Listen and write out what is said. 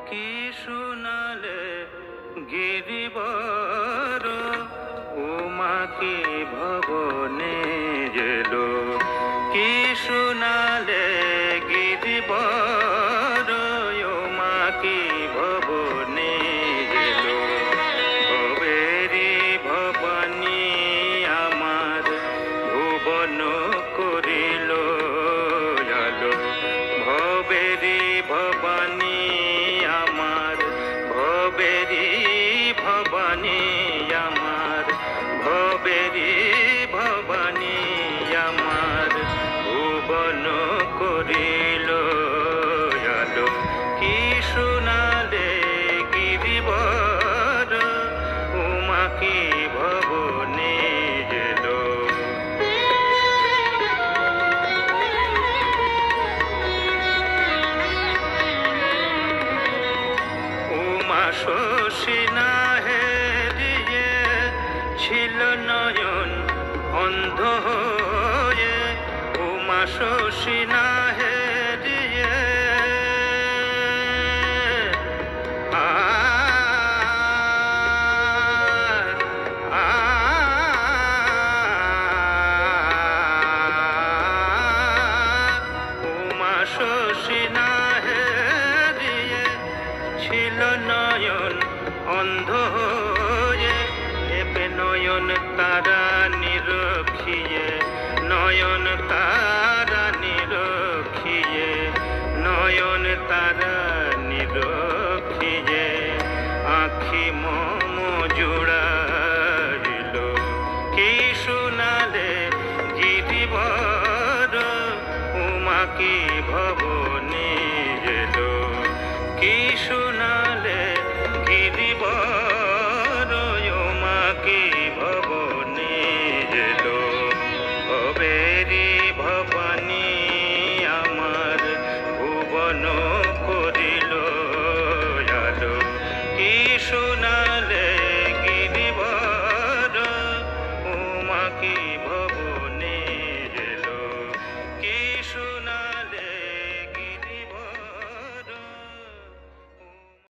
কি শুনালে গিরিবর উমা কি ভবনে এলো, কি শুনালে গিরিবর উমা কি ভবনে এলো। ভবেরি ভবানী আমার ভুবন করিল আলো, ভবেরি ভবানী আমার, ভবেরি ভবানী আমার, ভবেরি ভবানী আমার ভুবন করিল আলো। কি শুনালে গিরিবর উমা কি ভবনে এলো। উমা শশী না হেরিয়ে ছিল নয়ন অন্ধ হয়ে, উমা শশী না হেরিয়ে উমা শশী না হেরিয়ে ছিল নয়ন অন্ধ হয়ে, এবে নয়ন তারা নিরখিয়ে, নয়ন তারা নিরখিয়ে, নয়ন তারা নিরখিয়ে আখি মম জুড়াইল। কি শুনালে গিরিবর উমা কি